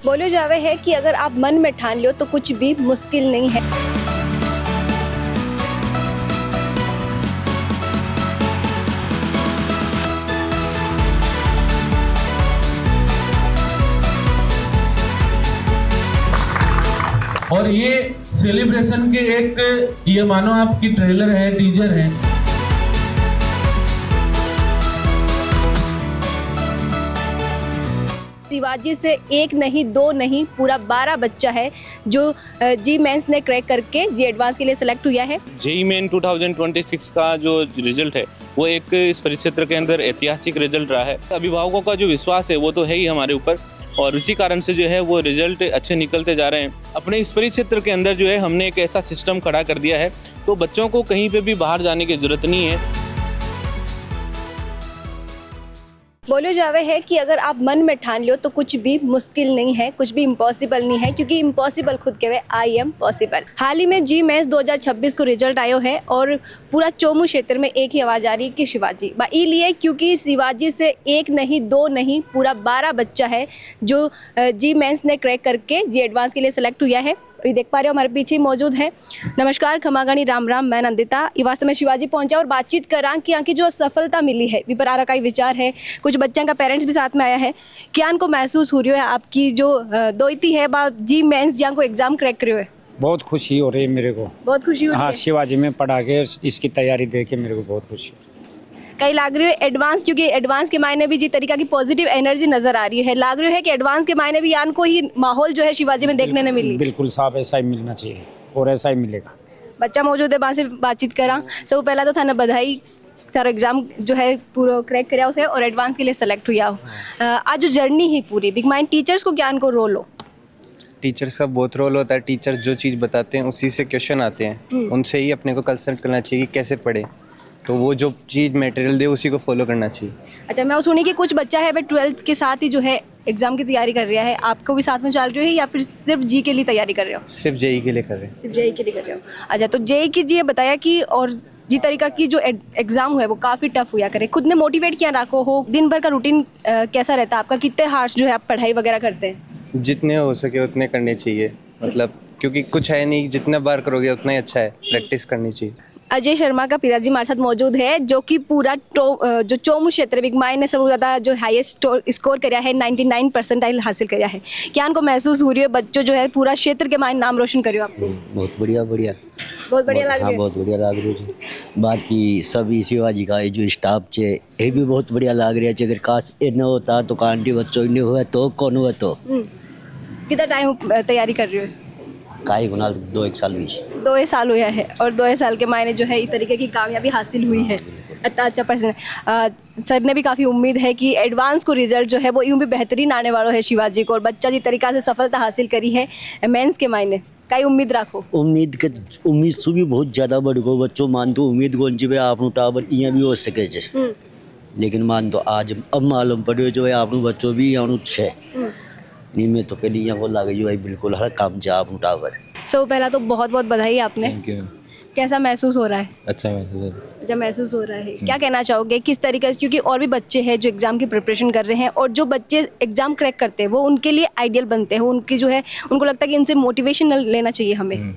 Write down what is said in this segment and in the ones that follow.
बोलो जावे है कि अगर आप मन में ठान लो तो कुछ भी मुश्किल नहीं है। और ये सेलिब्रेशन के एक ये मानो आपकी ट्रेलर है, टीजर है। शिवाजी से एक नहीं दो नहीं पूरा 12 बच्चा है जो जी मेंस ने क्रैक करके जी एडवांस के लिए सेलेक्ट हुआ है। जेईई मेन 2026 का जो रिजल्ट है वो एक इस परिक्षेत्र के अंदर ऐतिहासिक रिजल्ट रहा है। अभिभावकों का जो विश्वास है वो तो है ही हमारे ऊपर, और इसी कारण से जो है वो रिजल्ट अच्छे निकलते जा रहे हैं। अपने इस परिक्षेत्र के अंदर जो है हमने एक ऐसा सिस्टम खड़ा कर दिया है तो बच्चों को कहीं पे भी बाहर जाने की जरूरत नहीं है। बोलो जावे है कि अगर आप मन में ठान लो तो कुछ भी मुश्किल नहीं है, कुछ भी इम्पॉसिबल नहीं है, क्योंकि इम्पॉसिबल खुद के वे आई एम पॉसिबल। हाल ही में जी मेंस 2026 को रिजल्ट आयो है और पूरा चोमू क्षेत्र में एक ही आवाज़ आ रही है कि शिवाजी लिए, क्योंकि शिवाजी से एक नहीं दो नहीं पूरा 12 बच्चा है जो जी मेंस ने क्रैक करके जी एडवांस के लिए सेलेक्ट हुआ है। अभी देख पा रहे हो हमारे पीछे मौजूद है। नमस्कार, खमागणी राम राम, मैं नंदिता। ये वास्तव में शिवाजी पहुंचा और बातचीत करा कि यहाँ की जो सफलता मिली है विपरारा का ही विचार है। कुछ बच्चों का पेरेंट्स भी साथ में आया है। क्या इनको महसूस हो रही है आपकी जो दोइती है जी मेंस जहाँ को एग्जाम क्रैक करे हुए? बहुत खुशी हो रही है मेरे को। बहुत खुशी हो रही है। हाँ, शिवाजी में पढ़ा के इसकी तैयारी देख के मेरे को बहुत खुशी। कहीं लाग रही है एडवांस, क्योंकि एडवांस के मायने भी जी तरीका की पॉजिटिव एनर्जी नजर आ रही है। लाग रही है कि एडवांस के मायने भी यान को ही माहौल जो है शिवाजी में देखने ने मिली। बिल्कुल साफ ऐसा ही मिलना चाहिए और ऐसा ही मिलेगा। बच्चा मौजूद है, वहाँ से बातचीत करा। सब पहला तो थाना बधाई, तारा एग्जाम जो है पूरा क्रैक कराया उसे और एडवांस के लिए सेलेक्ट हुआ हो। आज जो जर्नी ही पूरी बिग माइंड टीचर्स को ज्ञान को रोल हो। टीचर्स का बहुत रोल होता है। टीचर जो चीज़ बताते हैं उसी से क्वेश्चन आते हैं, उनसे ही अपने को कंसल्ट करना चाहिए कि कैसे पढ़े, तो वो जो चीज़ मटेरियल दे उसी को फॉलो करना चाहिए। अच्छा, मैं सुनी कि कुछ बच्चा है 12th के साथ ही जो है एग्जाम की तैयारी कर रहा है, आपको भी साथ में चल रही है या फिर सिर्फ जी के लिए तैयारी कर रहे हो? सिर्फ जेई के लिए कर रहे हैं। सिर्फ जेई के लिए कर रहे हो। अच्छा, तो जेई की जी ये बताया कि और जी तरीका की जो एग्जाम हुआ है वो काफ़ी टफ हुआ करे, खुद ने मोटिवेट किया रखो हो। दिन भर का रूटीन कैसा रहता है आपका? कितने हार्स जो है आप पढ़ाई वगैरह करते हैं? जितने हो सके उतने करने चाहिए, मतलब क्योंकि कुछ है नहीं, जितना बार करोगे उतना ही अच्छा है, प्रैक्टिस करनी चाहिए। अजय शर्मा का पिताजी हमारे साथ मौजूद है जो कि पूरा जो चोमू क्षेत्र बिग माइन ने सबसे ज़्यादा जो हाईएस्ट स्कोर कराया है, 99 परसेंटाइल हासिल कराया है। क्या इनको महसूस हो रही है बच्चों जो है पूरा क्षेत्र के माइन नाम रोशन करियो आपको? बहुत बढ़िया बढ़िया बहुत बढ़िया लग रहा है। बहुत बढ़िया लग रही है। बाकी सभी शिवाजी का जो स्टाफ छे ये भी बहुत बढ़िया लग रहा है। अगर काश न होता तो कांटी बच्चों ने हुआ तो कौन हुआ तो। कितना टाइम तैयारी कर रही हो? काई गुना 2-1 साल भी 2 साल हुआ है और 2 साल के मायने जो है इस तरीके की कामयाबी हासिल हुई है। अच्छा परसेंट सर ने भी काफ़ी उम्मीद है कि एडवांस को रिजल्ट जो है वो यूँ भी बेहतरीन आने वाला है शिवाजी को, और बच्चा जिस तरीका से सफलता हासिल करी है मेंस के मायने कई उम्मीद रखो। उम्मीद से भी बहुत ज़्यादा बढ़ गो बच्चों। मान तो उम्मीद कौन ची भाई आप टावर यहाँ भी हो सके, लेकिन मान तो आज अब मालूम पड़े जो है आप बच्चों भी यहाँ छे नहीं में तो पहले यहाँ को लगे भाई बिल्कुल हर काम जा आप टावर। सब पहला तो बहुत बहुत बधाई आपने। कैसा महसूस हो रहा है? अच्छा महसूस हो रहा है। क्या कहना चाहोगे किस तरीके से, क्योंकि और भी बच्चे हैं जो एग्जाम की प्रिपरेशन कर रहे हैं और जो बच्चे एग्जाम क्रैक करते हैं वो उनके लिए आइडियल बनते हैं, उनकी जो है उनको लगता है कि इनसे मोटिवेशन लेना चाहिए हमें।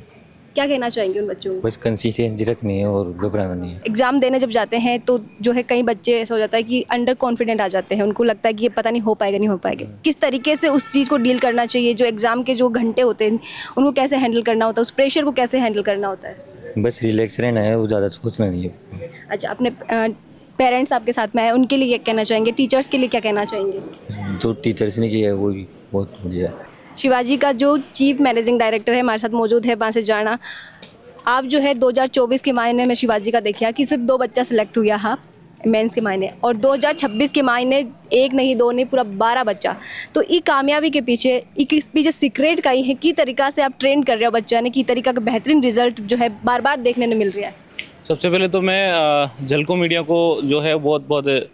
क्या कहना चाहेंगे उन बच्चों को? बस कंसिस्टेंसी रखनी है और घबराना नहीं है। एग्जाम देने जब जाते हैं तो जो है कई बच्चे ऐसा हो जाता है कि अंडर कॉन्फिडेंट आ जाते हैं, उनको लगता है कि ये पता नहीं हो पाएगा नहीं हो पाएगा। किस तरीके से उस चीज़ को डील करना चाहिए? जो एग्जाम के जो घंटे होते हैं उनको कैसे हैंडल करना होता है, उस प्रेशर को कैसे हैंडल करना होता है? बस रिलैक्स रहना है, वो ज़्यादा सोचना नहीं है। अच्छा, अपने पेरेंट्स आपके साथ में आए, उनके लिए क्या कहना चाहेंगे? टीचर्स के लिए क्या कहना चाहेंगे? जो टीचर्स ने किया है वो भी बहुत बढ़िया है। शिवाजी का जो चीफ मैनेजिंग डायरेक्टर है हमारे साथ मौजूद है, वहाँ से जाना आप जो है 2024 के मायने में शिवाजी का देखिए कि सिर्फ 2 बच्चा सेलेक्ट हुआ है मेंस के मायने, और 2026 के मायने 1 नहीं 2 नहीं पूरा 12 बच्चा। तो ये कामयाबी के पीछे सीक्रेट का ही है कि तरीका से आप ट्रेन कर रहे हो बच्चा ने, कि तरीका का बेहतरीन रिजल्ट जो है बार बार देखने में मिल रहा है। सबसे पहले तो मैं झलको मीडिया को जो है बहुत बहुत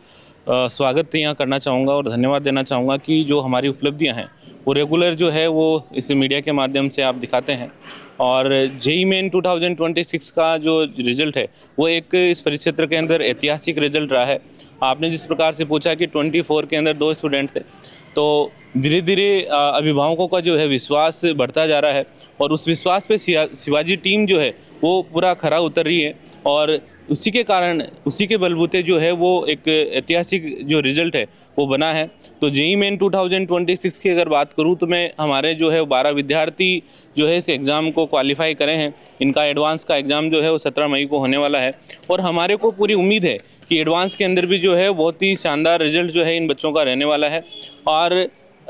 स्वागत यहाँ करना चाहूँगा और धन्यवाद देना चाहूँगा कि जो हमारी उपलब्धियाँ हैं वो रेगुलर जो है वो इस मीडिया के माध्यम से आप दिखाते हैं। और जेईई मेन 2026 का जो रिजल्ट है वो एक इस परिक्षेत्र के अंदर ऐतिहासिक रिजल्ट रहा है। आपने जिस प्रकार से पूछा कि 24 के अंदर 2 स्टूडेंट थे, तो धीरे धीरे अभिभावकों का जो है विश्वास बढ़ता जा रहा है और उस विश्वास पे शिवाजी टीम जो है वो पूरा खरा उतर रही है और उसी के कारण उसी के बलबूते जो है वो एक ऐतिहासिक जो रिज़ल्ट है वो बना है। तो जेईई मेन 2026 की अगर बात करूं तो मैं हमारे जो है 12 विद्यार्थी जो है इस एग्ज़ाम को क्वालिफाई करे हैं। इनका एडवांस का एग्ज़ाम जो है वो 17 मई को होने वाला है और हमारे को पूरी उम्मीद है कि एडवांस के अंदर भी जो है बहुत ही शानदार रिजल्ट जो है इन बच्चों का रहने वाला है। और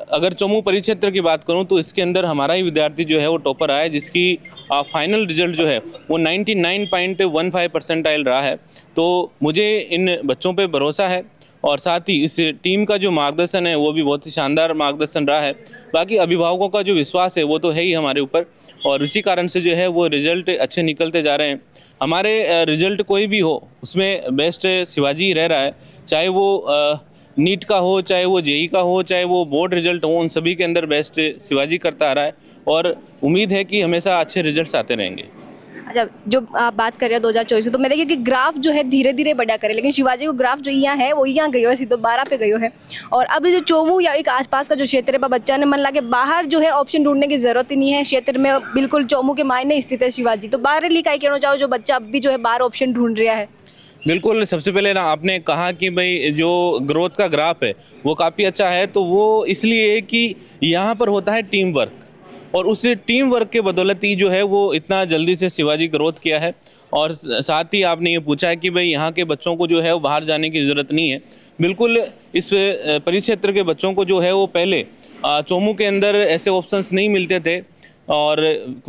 अगर चौमू परिक्षेत्र की बात करूं तो इसके अंदर हमारा ही विद्यार्थी जो है वो टॉपर आया, जिसकी फाइनल रिजल्ट जो है वो 99.15 परसेंटाइल रहा है। तो मुझे इन बच्चों पे भरोसा है और साथ ही इस टीम का जो मार्गदर्शन है वो भी बहुत ही शानदार मार्गदर्शन रहा है। बाकी अभिभावकों का जो विश्वास है वो तो है ही हमारे ऊपर और इसी कारण से जो है वो रिजल्ट अच्छे निकलते जा रहे हैं। हमारे रिजल्ट कोई भी हो उसमें बेस्ट शिवाजी रह रहा है, चाहे वो नीट का हो, चाहे वो जेईई का हो, चाहे वो बोर्ड रिजल्ट हो, उन सभी के अंदर बेस्ट शिवाजी करता आ रहा है और उम्मीद है कि हमेशा अच्छे रिजल्ट्स आते रहेंगे। अच्छा, जो आप बात कर रहे हो 2024 तो मैं देखिए कि ग्राफ जो है धीरे धीरे बढ़ा करे, लेकिन शिवाजी को ग्राफ जो यहाँ है वो यहाँ गयो है, सीधो 12 पे गयो है। और अब जो चोमू या एक आसपास का जो क्षेत्र है बच्चा ने मन लगे बाहर जो है ऑप्शन ढूंढने की जरूरत ही नहीं है, क्षेत्र में बिल्कुल चोमू के मायने स्थित है शिवाजी। तो बाहर ली का कहना चाहो जो बच्चा अब भी जो है बाहर ऑप्शन ढूंढ रहा है? बिल्कुल, सबसे पहले ना आपने कहा कि भाई जो ग्रोथ का ग्राफ है वो काफ़ी अच्छा है, तो वो इसलिए कि यहाँ पर होता है टीम वर्क और उस टीम वर्क के बदौलत ही जो है वो इतना जल्दी से शिवाजी ग्रोथ किया है। और साथ ही आपने ये पूछा है कि भाई यहाँ के बच्चों को जो है वो बाहर जाने की ज़रूरत नहीं है। बिल्कुल, इस परिक्षेत्र के बच्चों को जो है वो पहले चोमू के अंदर ऐसे ऑप्शंस नहीं मिलते थे और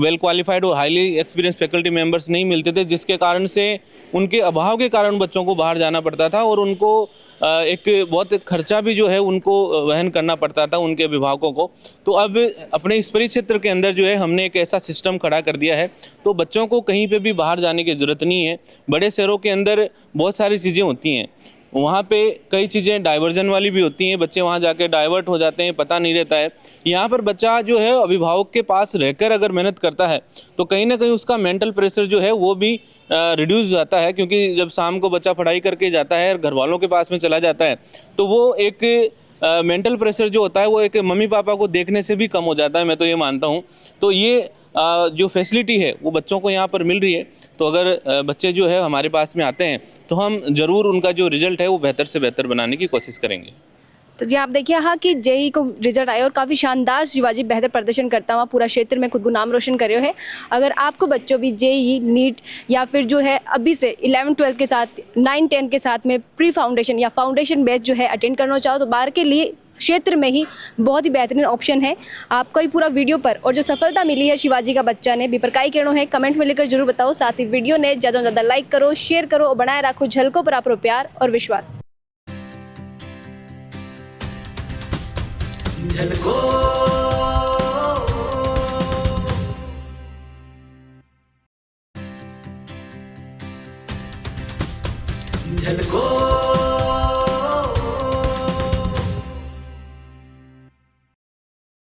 वेल क्वालिफाइड और हाईली एक्सपीरियंस फैकल्टी मेंबर्स नहीं मिलते थे, जिसके कारण से उनके अभाव के कारण बच्चों को बाहर जाना पड़ता था और उनको एक बहुत खर्चा भी जो है उनको वहन करना पड़ता था उनके अभिभावकों को। तो अब अपने इस परिक्षेत्र के अंदर जो है हमने एक ऐसा सिस्टम खड़ा कर दिया है, तो बच्चों को कहीं पे भी बाहर जाने की ज़रूरत नहीं है। बड़े शहरों के अंदर बहुत सारी चीज़ें होती हैं, वहाँ पे कई चीज़ें डाइवर्जन वाली भी होती हैं, बच्चे वहाँ जाके डाइवर्ट हो जाते हैं, पता नहीं रहता है। यहाँ पर बच्चा जो है अभिभावक के पास रहकर अगर मेहनत करता है तो कहीं ना कहीं उसका मेंटल प्रेशर जो है वो भी रिड्यूस हो जाता है, क्योंकि जब शाम को बच्चा पढ़ाई करके जाता है और घर वालों के पास में चला जाता है तो वो एक मेंटल प्रेशर जो होता है वो एक मम्मी पापा को देखने से भी कम हो जाता है, मैं तो ये मानता हूँ। तो ये जो फैसिलिटी है वो बच्चों को यहाँ पर मिल रही है। तो अगर बच्चे जो है हमारे पास में आते हैं तो हम ज़रूर उनका जो रिजल्ट है वो बेहतर से बेहतर बनाने की कोशिश करेंगे। तो जी आप देखिए हाँ कि जेईई को रिजल्ट आया और काफ़ी शानदार शिवाजी बेहतर प्रदर्शन करता हुआ पूरा क्षेत्र में खुद को नाम रोशन कर रहे हैं। अगर आपको बच्चों भी जेईई, नीट या फिर जो है अभी से 11-12 के साथ 9-10 के साथ में प्री फाउंडेशन या फाउंडेशन बेस जो है अटेंड करना चाहो तो बाहर के लिए क्षेत्र में ही बहुत ही बेहतरीन ऑप्शन है। आपको ही पूरा वीडियो पर और जो सफलता मिली है शिवाजी का बच्चा ने विपरकाई कहना है कमेंट में लिखकर जरूर बताओ। साथ ही वीडियो ने ज़्यादा से ज़्यादा लाइक करो, शेयर करो और बनाए रखो झलकों पर आपको प्यार और विश्वास। झलको